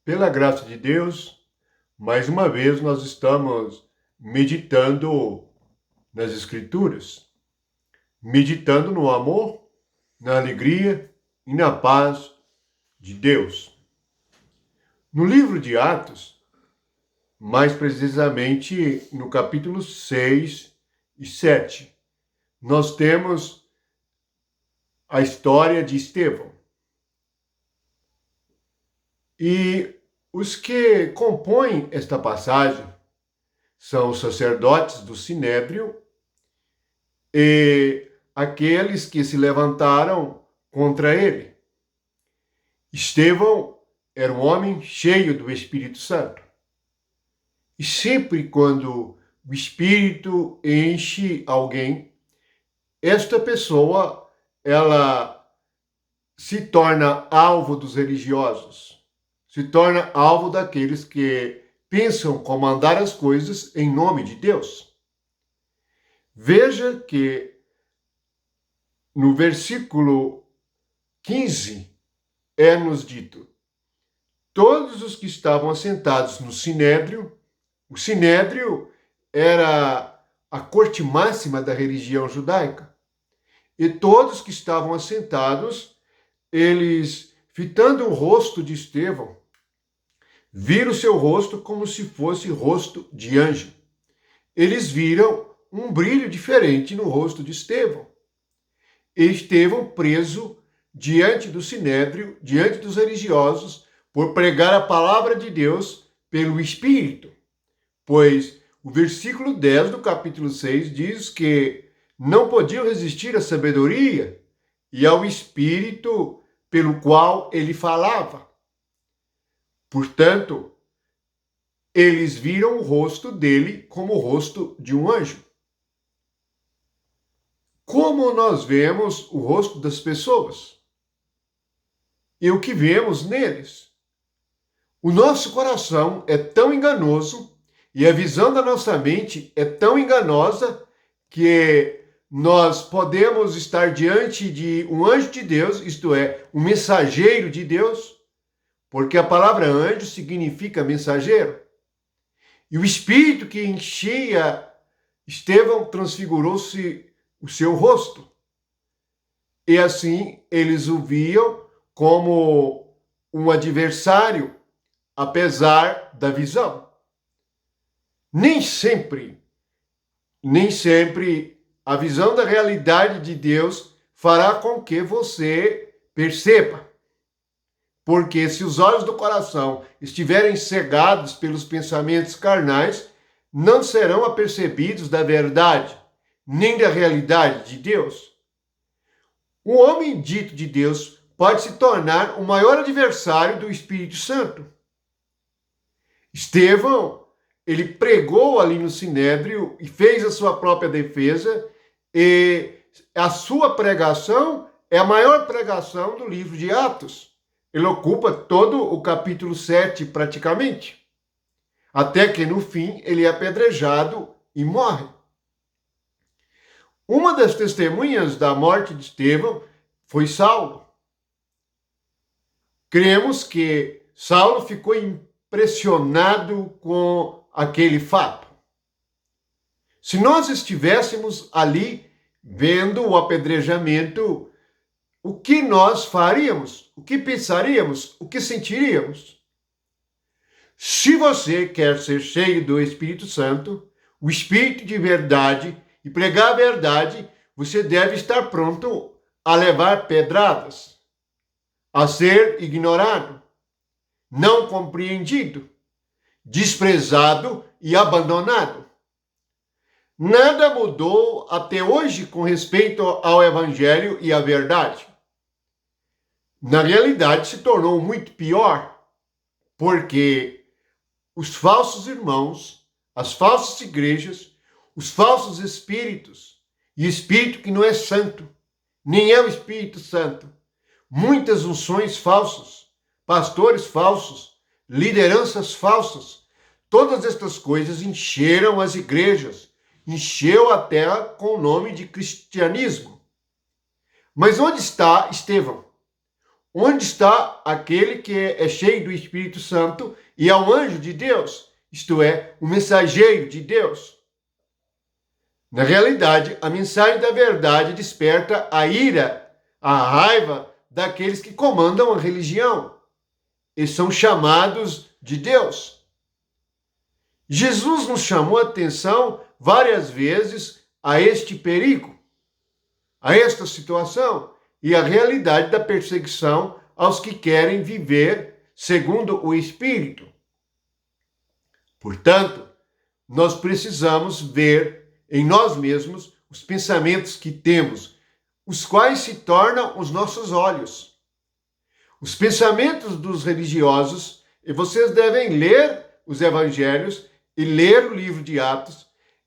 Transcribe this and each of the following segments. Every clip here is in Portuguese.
Pela graça de Deus, mais uma vez nós estamos meditando nas Escrituras, meditando no amor, na alegria e na paz de Deus. No livro de Atos, mais precisamente no capítulo 6 e 7, nós temos a história de Estevão. E os que compõem esta passagem são os sacerdotes do Sinédrio e aqueles que se levantaram contra ele. Estevão era um homem cheio do Espírito Santo. E sempre quando o Espírito enche alguém, esta pessoa, ela se torna alvo dos religiosos, se torna alvo daqueles que pensam comandar as coisas em nome de Deus. Veja que no versículo 15 é-nos dito: todos os que estavam assentados no Sinédrio, o Sinédrio era a corte máxima da religião judaica, e todos que estavam assentados, eles, fitando o rosto de Estevão, viram seu rosto como se fosse rosto de anjo. Eles viram um brilho diferente no rosto de Estevão. E Estevão preso diante do Sinédrio, diante dos religiosos, por pregar a palavra de Deus pelo Espírito. Pois o versículo 10 do capítulo 6 diz que não podiam resistir à sabedoria e ao Espírito pelo qual ele falava. Portanto, eles viram o rosto dele como o rosto de um anjo. Como nós vemos o rosto das pessoas e o que vemos neles? O nosso coração é tão enganoso e a visão da nossa mente é tão enganosa que nós podemos estar diante de um anjo de Deus, isto é, um mensageiro de Deus, porque a palavra anjo significa mensageiro. E o espírito que enchia Estevão transfigurou-se o seu rosto. E assim eles o viam como um adversário, apesar da visão. Nem sempre a visão da realidade de Deus fará com que você perceba. Porque se os olhos do coração estiverem cegados pelos pensamentos carnais, não serão apercebidos da verdade, nem da realidade de Deus. O homem dito de Deus pode se tornar o maior adversário do Espírito Santo. Estevão, ele pregou ali no Sinédrio e fez a sua própria defesa, e a sua pregação é a maior pregação do livro de Atos. Ele ocupa todo o capítulo 7 praticamente, até que no fim ele é apedrejado e morre. Uma das testemunhas da morte de Estevão foi Saulo. Cremos que Saulo ficou impressionado com aquele fato. Se nós estivéssemos ali vendo o apedrejamento, o que nós faríamos? O que pensaríamos? O que sentiríamos? Se você quer ser cheio do Espírito Santo, o Espírito de verdade, e pregar a verdade, você deve estar pronto a levar pedradas, a ser ignorado, não compreendido, desprezado e abandonado. Nada mudou até hoje com respeito ao Evangelho e à verdade. Na realidade, se tornou muito pior, porque os falsos irmãos, as falsas igrejas, os falsos espíritos, e espírito que não é santo, nem é o Espírito Santo, muitas unções falsas, pastores falsos, lideranças falsas, todas estas coisas encheram as igrejas, encheu a terra com o nome de cristianismo. Mas onde está Estevão? Onde está aquele que é cheio do Espírito Santo e é um anjo de Deus, isto é, o mensageiro de Deus? Na realidade, a mensagem da verdade desperta a ira, a raiva daqueles que comandam a religião e são chamados de Deus. Jesus nos chamou a atenção várias vezes a este perigo, a esta situação e a realidade da perseguição aos que querem viver segundo o Espírito. Portanto, nós precisamos ver em nós mesmos os pensamentos que temos, os quais se tornam os nossos olhos. Os pensamentos dos religiosos, e vocês devem ler os evangelhos e ler o livro de Atos,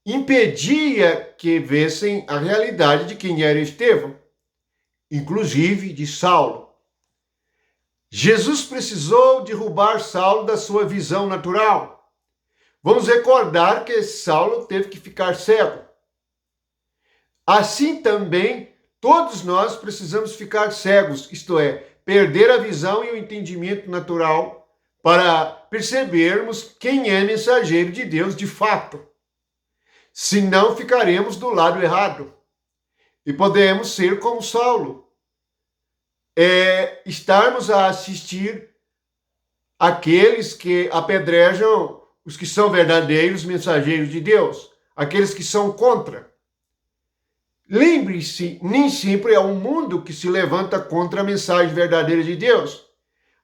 impedia que vissem a realidade de quem era Estevão, inclusive de Saulo. Jesus precisou derrubar Saulo da sua visão natural. Vamos recordar que Saulo teve que ficar cego. Assim também, todos nós precisamos ficar cegos, isto é, perder a visão e o entendimento natural para percebermos quem é mensageiro de Deus de fato. Senão ficaremos do lado errado e podemos ser como Saulo, estarmos a assistir aqueles que apedrejam os que são verdadeiros mensageiros de Deus, aqueles que são contra. Lembre-se, nem sempre é o mundo que se levanta contra a mensagem verdadeira de Deus,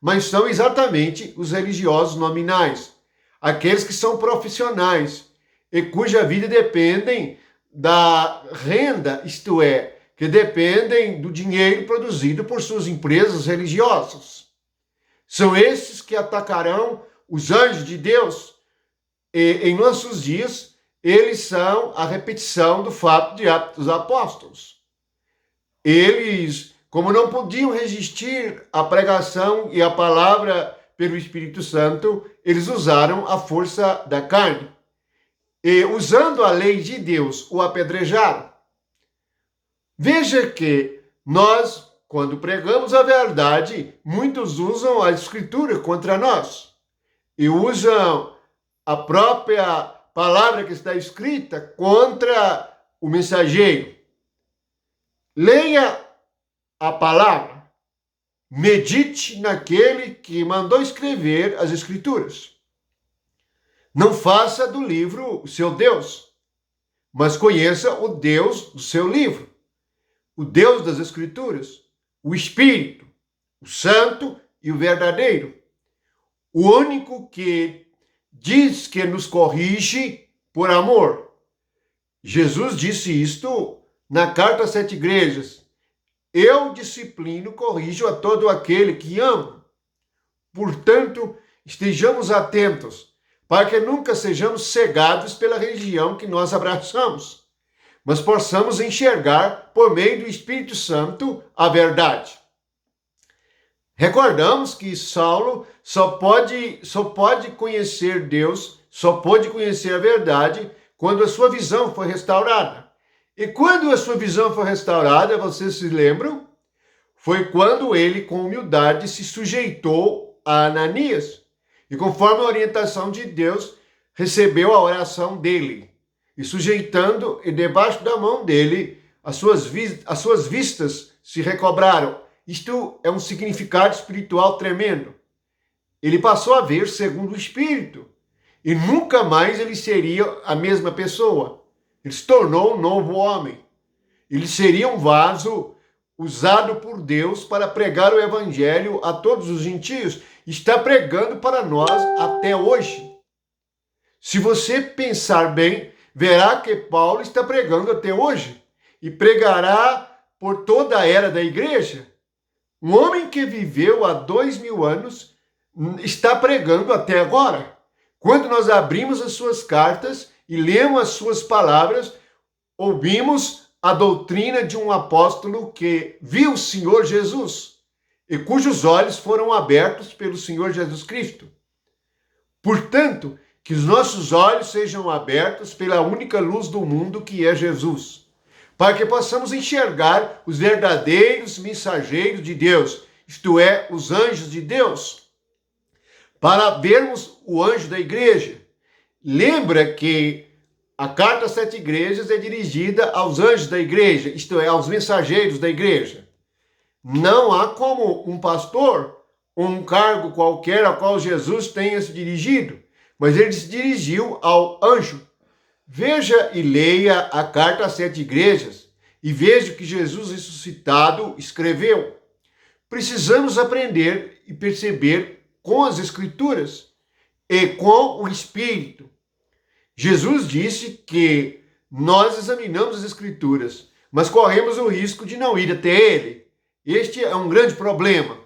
mas são exatamente os religiosos nominais, aqueles que são profissionais e cuja vida dependem da renda, isto é, que dependem do dinheiro produzido por suas empresas religiosas. São esses que atacarão os anjos de Deus. E em nossos dias, eles são a repetição do fato de Atos dos Apóstolos. Eles, como não podiam resistir à pregação e à palavra pelo Espírito Santo, eles usaram a força da carne. E, usando a lei de Deus, o apedrejaram. Veja que nós, quando pregamos a verdade, muitos usam a Escritura contra nós. E usam a própria palavra que está escrita contra o mensageiro. Leia a palavra. Medite naquele que mandou escrever as Escrituras. Não faça do livro o seu Deus, mas conheça o Deus do seu livro, o Deus das Escrituras, o Espírito, o Santo e o Verdadeiro, o único que diz que nos corrige por amor. Jesus disse isto na carta às 7 igrejas. Eu disciplino, corrijo a todo aquele que amo. Portanto, estejamos atentos, para que nunca sejamos cegados pela religião que nós abraçamos, mas possamos enxergar, por meio do Espírito Santo, a verdade. Recordamos que Saulo só pode conhecer Deus, só pôde conhecer a verdade quando a sua visão foi restaurada. E quando a sua visão foi restaurada, vocês se lembram? Foi quando ele, com humildade, se sujeitou a Ananias. E conforme a orientação de Deus, recebeu a oração dele. E sujeitando, e debaixo da mão dele, as suas vistas se recobraram. Isto é um significado espiritual tremendo. Ele passou a ver segundo o Espírito. E nunca mais ele seria a mesma pessoa. Ele se tornou um novo homem. Ele seria um vaso usado por Deus para pregar o Evangelho a todos os gentios. Está pregando para nós até hoje. Se você pensar bem, verá que Paulo está pregando até hoje. E pregará por toda a era da igreja. Um homem que viveu há 2000 anos está pregando até agora. Quando nós abrimos as suas cartas e lemos as suas palavras, ouvimos a doutrina de um apóstolo que viu o Senhor Jesus e cujos olhos foram abertos pelo Senhor Jesus Cristo. Portanto, que os nossos olhos sejam abertos pela única luz do mundo que é Jesus, para que possamos enxergar os verdadeiros mensageiros de Deus, isto é, os anjos de Deus, para vermos o anjo da igreja. Lembra que a carta às 7 igrejas é dirigida aos anjos da igreja, isto é, aos mensageiros da igreja. Não há como um pastor, um cargo qualquer a qual Jesus tenha se dirigido, mas ele se dirigiu ao anjo. Veja e leia a carta às 7 igrejas e veja o que Jesus ressuscitado escreveu. Precisamos aprender e perceber com as Escrituras e com o Espírito. Jesus disse que nós examinamos as Escrituras, mas corremos o risco de não ir até Ele. Este é um grande problema.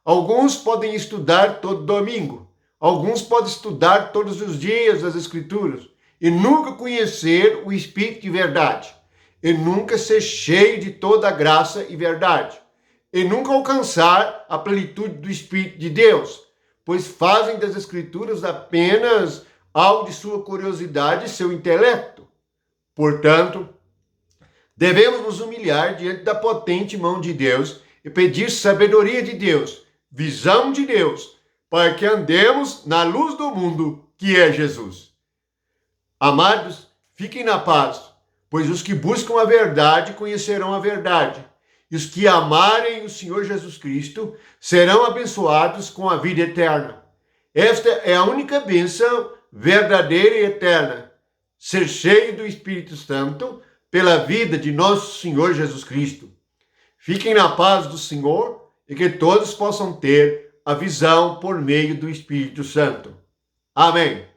Alguns podem estudar todo domingo, alguns podem estudar todos os dias as Escrituras e nunca conhecer o Espírito de verdade, e nunca ser cheio de toda a graça e verdade, e nunca alcançar a plenitude do Espírito de Deus, pois fazem das Escrituras apenas algo de sua curiosidade e seu intelecto. Portanto, devemos nos humilhar diante da potente mão de Deus e pedir sabedoria de Deus, visão de Deus, para que andemos na luz do mundo, que é Jesus. Amados, fiquem na paz, pois os que buscam a verdade conhecerão a verdade, e os que amarem o Senhor Jesus Cristo serão abençoados com a vida eterna. Esta é a única bênção verdadeira e eterna, ser cheio do Espírito Santo pela vida de nosso Senhor Jesus Cristo. Fiquem na paz do Senhor e que todos possam ter a visão por meio do Espírito Santo. Amém.